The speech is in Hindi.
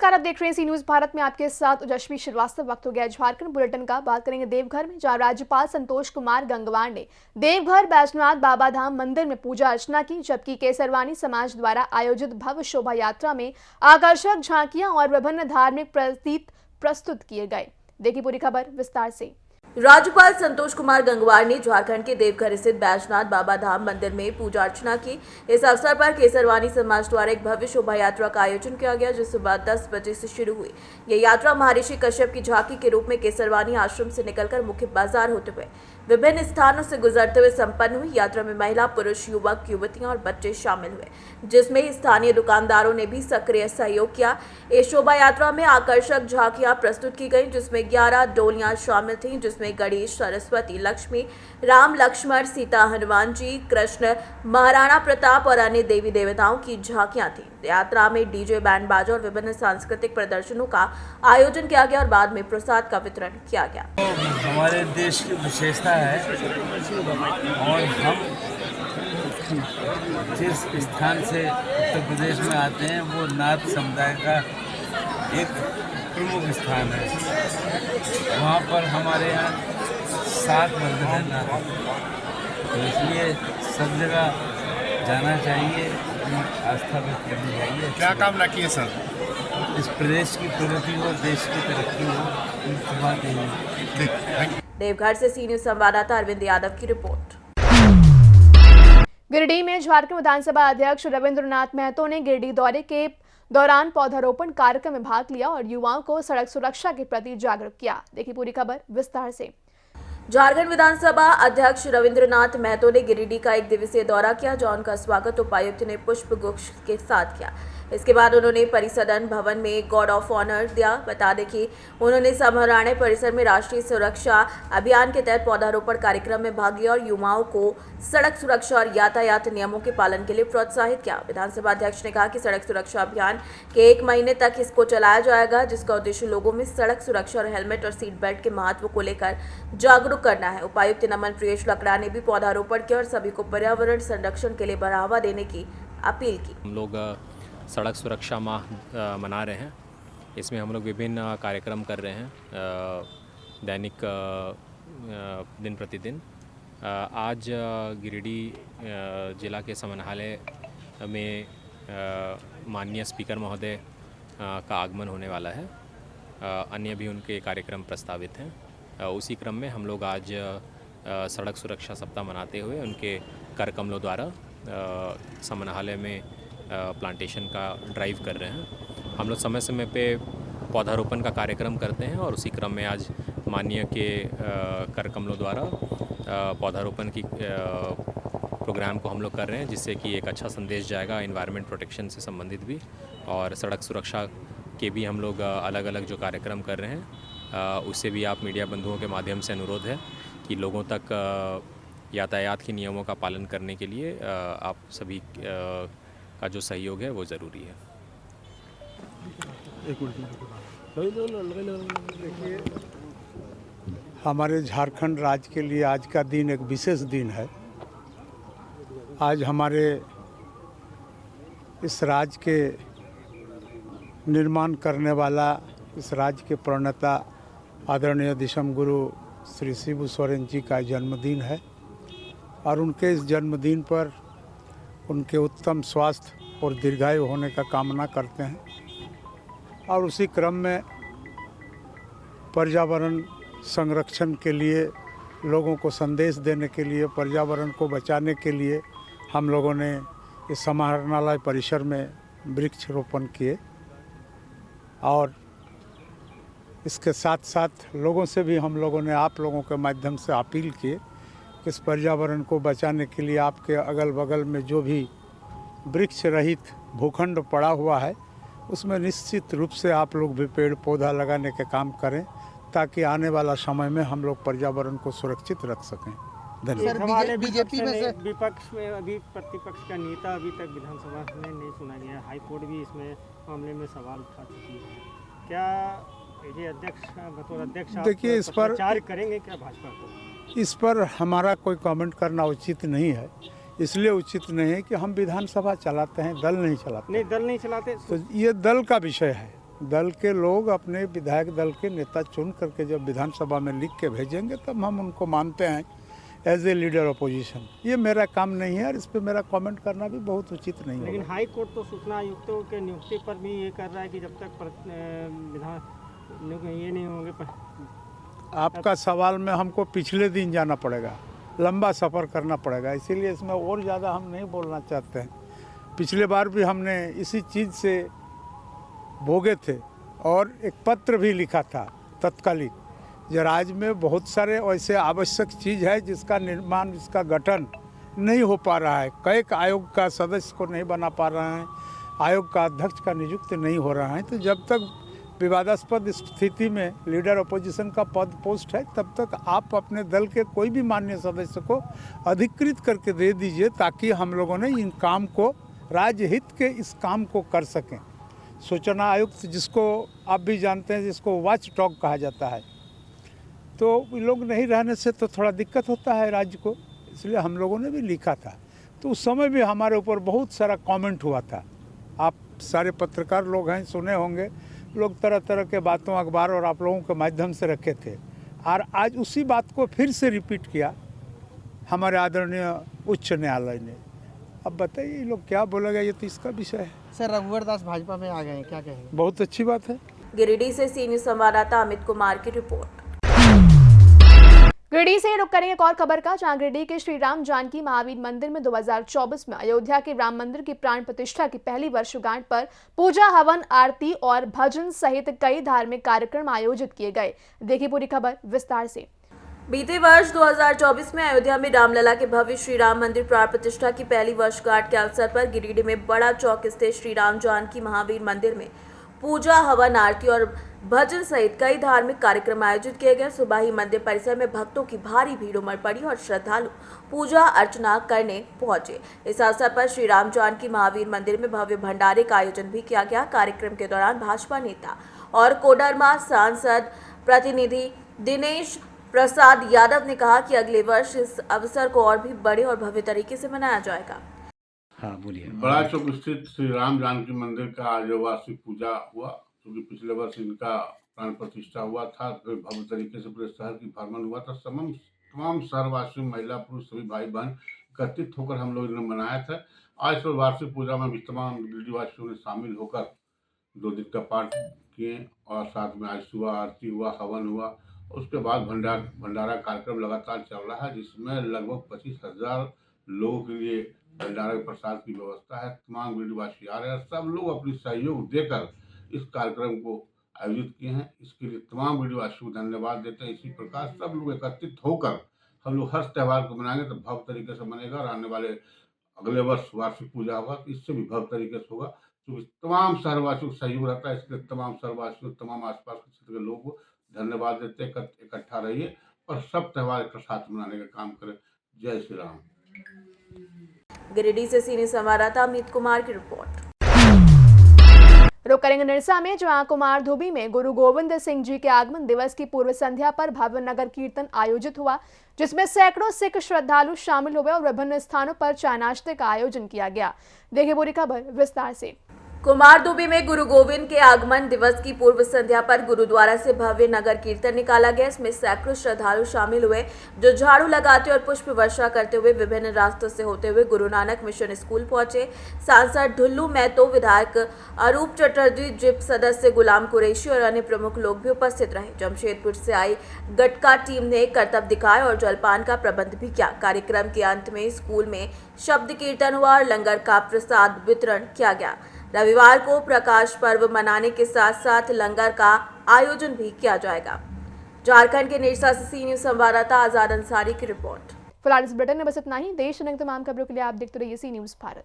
नमस्कार, आप देख रहे हैं सी न्यूज भारत में आपके साथ उजस्वी श्रीवास्तव। वक्त हो गया झारखंड बुलेटिन का। बात करेंगे देवघर में, जहां राज्यपाल संतोष कुमार गंगवार ने देवघर बैजनाथ बाबा धाम मंदिर में पूजा अर्चना की, जबकि केसरवानी समाज द्वारा आयोजित भव्य शोभा यात्रा में आकर्षक झांकियां और विभिन्न धार्मिक प्रतीक प्रस्तुत किए गए। देखिए पूरी खबर विस्तार से। राज्यपाल संतोष कुमार गंगवार ने झारखंड के देवघर स्थित बैजनाथ बाबा धाम मंदिर में पूजा अर्चना की। इस अवसर पर केसरवानी समाज द्वारा एक भव्य शोभा यात्रा का आयोजन किया गया, जो सुबह 10 बजे से शुरू हुई। यह यात्रा महर्षि कश्यप की झांकी के रूप में केसरवानी आश्रम से निकलकर मुख्य बाजार होते हुए विभिन्न स्थानों से गुजरते हुए संपन्न हुई। यात्रा में महिला, पुरुष, युवक, युवतियां और बच्चे शामिल हुए, जिसमें स्थानीय दुकानदारों ने भी सक्रिय सहयोग किया। इस शोभा यात्रा में आकर्षक झांकियां प्रस्तुत की गई, जिसमें 11 डोलियां शामिल थीं, जिसमें गणेश, सरस्वती, लक्ष्मी, राम, लक्ष्मण, सीता, हनुमान जी, कृष्ण, महाराणा प्रताप और अन्य देवी देवताओं की झांकियां थीं। यात्रा में डीजे, बैंड बाजा और विभिन्न सांस्कृतिक प्रदर्शनों का आयोजन किया गया और बाद में प्रसाद का वितरण किया गया। हमारे देश की विशेषता है और हम जिस स्थान से उत्तर प्रदेश में आते हैं वो नाथ समुदाय का एक प्रमुख स्थान है। वहाँ पर हमारे यहाँ 7 मंदिर हैं नाथ, तो इसलिए सब जगह जाना चाहिए, आस्था व्यक्त करनी चाहिए। क्या कामना की है सर? इस प्रदेश की प्रगति हो, देश की तरक्की हो। देवघर से सी न्यूज संवाददाता अरविंद यादव की रिपोर्ट। गिरिडीह में झारखंड विधानसभा अध्यक्ष रविंद्रनाथ महतो ने गिरिडीह दौरे के दौरान पौधारोपण कार्यक्रम में भाग लिया और युवाओं को सड़क सुरक्षा के प्रति जागरूक किया। देखिए पूरी खबर विस्तार से। झारखंड विधानसभा अध्यक्ष रविंद्रनाथ महतो ने गिरिडीह का 1 दिवसीय दौरा किया, जहां उनका स्वागत उपायुक्त ने पुष्प गुच्छ के साथ किया। इसके बाद उन्होंने परिसदन भवन में गॉर्ड ऑफ ऑनर दिया। बता दें कि उन्होंने समाहरणालय परिसर में राष्ट्रीय सुरक्षा अभियान के तहत पौधारोपण कार्यक्रम में भाग लिया और युवाओं को सड़क सुरक्षा और यातायात नियमों के पालन के लिए प्रोत्साहित किया। विधानसभा अध्यक्ष ने कहा कि सड़क सुरक्षा अभियान के 1 महीने तक इसको चलाया जाएगा, जिसका उद्देश्य लोगों में सड़क सुरक्षा और हेलमेट और सीट बेल्ट के महत्व को लेकर जागरूक करना है। उपायुक्त नमन प्रियेश लकड़ा ने भी पौधारोपण किया और सभी को पर्यावरण संरक्षण के लिए बढ़ावा देने की अपील की। हम लोग सड़क सुरक्षा माह मना रहे हैं। इसमें हम लोग विभिन्न कार्यक्रम कर रहे हैं, दैनिक दिन प्रतिदिन। आज गिरिडीह जिला के समाहरणालय में माननीय स्पीकर महोदय का आगमन होने वाला है। अन्य भी उनके कार्यक्रम प्रस्तावित हैं। उसी क्रम में हम लोग आज सड़क सुरक्षा सप्ताह मनाते हुए उनके कर कमलों द्वारा समाहरणालय में प्लांटेशन का ड्राइव कर रहे हैं। हम लोग समय समय पे पौधारोपण का कार्यक्रम करते हैं और उसी क्रम में आज माननीय के कर कमलों द्वारा पौधारोपण की प्रोग्राम को हम लोग कर रहे हैं, जिससे कि एक अच्छा संदेश जाएगा एनवायरनमेंट प्रोटेक्शन से संबंधित भी, और सड़क सुरक्षा के भी हम लोग अलग अलग जो कार्यक्रम कर रहे हैं उससे भी आप मीडिया बंधुओं के माध्यम से अनुरोध है कि लोगों तक यातायात के नियमों का पालन करने के लिए आप सभी का जो सहयोग है वो ज़रूरी है। हमारे झारखंड राज्य के लिए आज का दिन एक विशेष दिन है। आज हमारे इस राज्य के निर्माण करने वाला, इस राज्य के प्रणेता आदरणीय दिशम गुरु श्री शिबू सोरेन जी का जन्मदिन है और उनके इस जन्मदिन पर उनके उत्तम स्वास्थ्य और दीर्घायु होने का कामना करते हैं। और उसी क्रम में पर्यावरण संरक्षण के लिए, लोगों को संदेश देने के लिए, पर्यावरण को बचाने के लिए हम लोगों ने इस समाहरणालय परिसर में वृक्ष रोपण किए और इसके साथ साथ लोगों से भी हम लोगों ने आप लोगों के माध्यम से अपील की कि इस पर्यावरण को बचाने के लिए आपके अगल बगल में जो भी वृक्ष रहित भूखंड पड़ा हुआ है उसमें निश्चित रूप से आप लोग भी पेड़ पौधा लगाने के काम करें, ताकि आने वाला समय में हम लोग पर्यावरण को सुरक्षित रख सकें। धन्यवाद। बीजेपी में से विपक्ष में अभी प्रतिपक्ष का नेता अभी तक विधानसभा में नहीं सुना गया। हाईकोर्ट भी इसमें मामले में सवाल उठा चुकी है। क्या ये अध्यक्ष बतौर अध्यक्ष देखिए, इस पर विचार करेंगे क्या भाजपा को? इस पर हमारा कोई कमेंट करना उचित नहीं है। इसलिए उचित नहीं है कि हम विधानसभा चलाते हैं, दल नहीं चलाते। नहीं, दल नहीं चलाते तो ये दल का विषय है। दल के लोग अपने विधायक दल के नेता चुन करके जब विधानसभा में लिख के भेजेंगे तब हम उनको मानते हैं एज ए लीडर अपोजिशन। ये मेरा काम नहीं है और इस पर मेरा कमेंट करना भी बहुत उचित नहीं लेकिन होगा। हाई कोर्ट तो सूचना आयुक्तों के नियुक्ति पर भी ये कर रहा है कि जब तक विधान ये नहीं होंगे आपका सवाल में हमको पिछले दिन जाना पड़ेगा, लंबा सफ़र करना पड़ेगा, इसीलिए इसमें और ज़्यादा हम नहीं बोलना चाहते हैं। पिछले बार भी हमने इसी चीज़ से भोगे थे और एक पत्र भी लिखा था तत्कालिक। राज्य में बहुत सारे ऐसे आवश्यक चीज़ है जिसका निर्माण, जिसका गठन नहीं हो पा रहा है। कई आयोग का सदस्य को नहीं बना पा रहे हैं, आयोग का अध्यक्ष का नियुक्त नहीं हो रहा है। तो जब तक विवादास्पद स्थिति में लीडर अपोजिशन का पद पोस्ट है तब तक आप अपने दल के कोई भी माननीय सदस्य को अधिकृत करके दे दीजिए ताकि हम लोगों ने इन काम को, राज्य हित के इस काम को कर सकें। सूचना आयुक्त जिसको आप भी जानते हैं, जिसको वॉच डॉग कहा जाता है, तो लोग नहीं रहने से तो थोड़ा दिक्कत होता है राज्य को, इसलिए हम लोगों ने भी लिखा था। तो उस समय भी हमारे ऊपर बहुत सारा कमेंट हुआ था। आप सारे पत्रकार लोग हैं, सुने होंगे, लोग तरह तरह के बातों अखबार और आप लोगों के माध्यम से रखे थे और आज उसी बात को फिर से रिपीट किया हमारे आदरणीय उच्च न्यायालय ने। अब बताइए ये लोग क्या बोलेगा, ये तो इसका विषय है। सर रघुवर दास भाजपा में आ गए हैं, क्या कहेंगे? बहुत अच्छी बात है। गिरिडीह से सी न्यूज संवाददाता अमित कुमार की रिपोर्ट। गिरिडीह से रुक करेंगे एक और खबर का, जहां गिरिडीह के श्री राम जानकी महावीर मंदिर में 2024 में अयोध्या के राम मंदिर की प्राण प्रतिष्ठा की पहली वर्षगांठ पर पूजा, हवन, आरती और भजन सहित कई धार्मिक कार्यक्रम आयोजित किए गए। देखिए पूरी खबर विस्तार से। बीते वर्ष 2024 में अयोध्या में रामलला के भव्य श्री राम मंदिर प्राण प्रतिष्ठा की पहली वर्षगांठ के अवसर पर गिरिडीह में बड़ा चौक स्थित श्री राम जानकी महावीर मंदिर में पूजा, हवन, आरती और भजन सहित कई धार्मिक कार्यक्रम आयोजित किए गए। सुबह ही मंदिर परिसर में भक्तों की भारी भीड़ उमड़ पड़ी और श्रद्धालु पूजा अर्चना करने पहुंचे। इस अवसर पर श्री राम जानकी महावीर मंदिर में भव्य भंडारे का आयोजन भी किया गया। कार्यक्रम के दौरान भाजपा नेता और कोडरमा सांसद प्रतिनिधि दिनेश प्रसाद यादव ने कहा कि अगले वर्ष इस अवसर को और भी बड़े और भव्य तरीके से मनाया जाएगा। हाँ बोलिए। बड़ा चौक स्थित श्री राम जानकी मंदिर का आज वार्षिक पूजा हुआ, क्योंकि पिछले वर्ष इनका प्राण प्रतिष्ठा हुआ था। फिर भव्य तरीके से पूरे शहर की भ्रमण हुआ था। तमाम शहरवासी, महिला, पुरुष, सभी भाई बहन एकत्रित होकर हम लोग इन्हें मनाया था। आज इस वार्षिक पूजा में भी तमाम गिरिडीहवासियों ने शामिल होकर 2 दिन का पाठ किए और साथ में आज सुबह आरती हुआ, हवन हुआ। उसके बाद भंडारा कार्यक्रम लगातार चल रहा है, जिसमें लगभग 25,000 लोगों के लिए भंडारा प्रसाद की व्यवस्था है। तमाम गिरिडीहवासी आ रहे हैं, सब लोग अपनी सहयोग देकर इस कार्यक्रम को आयोजित किए हैं। इसके लिए तमाम गिरिडीहवासियों को धन्यवाद देते हैं। इसी प्रकार सब लोग एकत्रित होकर हम लोग हर त्यौहार को मनाएंगे तो भव्य तरीके से मनेगा और आने वाले अगले वर्ष वार्षिक पूजा होगा तो इससे भी भव्य तरीके से होगा, क्योंकि तमाम शहरवासियों को सहयोग रहता है। इसलिए तमाम शहरवासियों, तमाम आसपास के क्षेत्र के लोगों को धन्यवाद देते हैं। इकट्ठा रहिए और सब त्यौहार एक साथ मनाने का काम करें। जय श्री राम। गिरिडीह से सी न्यूज संवाददाता अमित कुमार की रिपोर्ट। रुक करेंगे निरसा में, जहां कुमार धोबी में गुरु गोविंद सिंह जी के आगमन दिवस की पूर्व संध्या पर भव्य नगर कीर्तन आयोजित हुआ, जिसमें सैकड़ों सिख श्रद्धालु शामिल हुए और विभिन्न स्थानों पर चाय नाश्ते का आयोजन किया गया। देखिए पूरी खबर विस्तार से। कुमार धोबी में गुरु गोविंद के आगमन दिवस की पूर्व संध्या पर गुरुद्वारा से भव्य नगर कीर्तन निकाला गया। इसमें सैकड़ों श्रद्धालु शामिल हुए, जो झाड़ू लगाते और पुष्प वर्षा करते हुए विभिन्न रास्तों से होते हुए गुरु नानक मिशन स्कूल पहुंचे। सांसद ढुल्लू महतो, विधायक अरूप चटर्जी, जिप सदस्य गुलाम कुरैशी और अन्य प्रमुख लोग भी उपस्थित रहे। जमशेदपुर से आई गटका टीम ने करतब दिखाए और जलपान का प्रबंध भी किया। कार्यक्रम के अंत में स्कूल में शब्द कीर्तन हुआ और लंगर का प्रसाद वितरण किया गया। रविवार को प्रकाश पर्व मनाने के साथ साथ लंगर का आयोजन भी किया जाएगा। झारखंड के निरसा से सी न्यूज संवाददाता आजाद अंसारी की रिपोर्ट। फिलहाल इस बुलेटिन में बस इतना ही। देश दुनिया की तमाम खबरों के लिए आप देखते रहिए सी न्यूज भारत।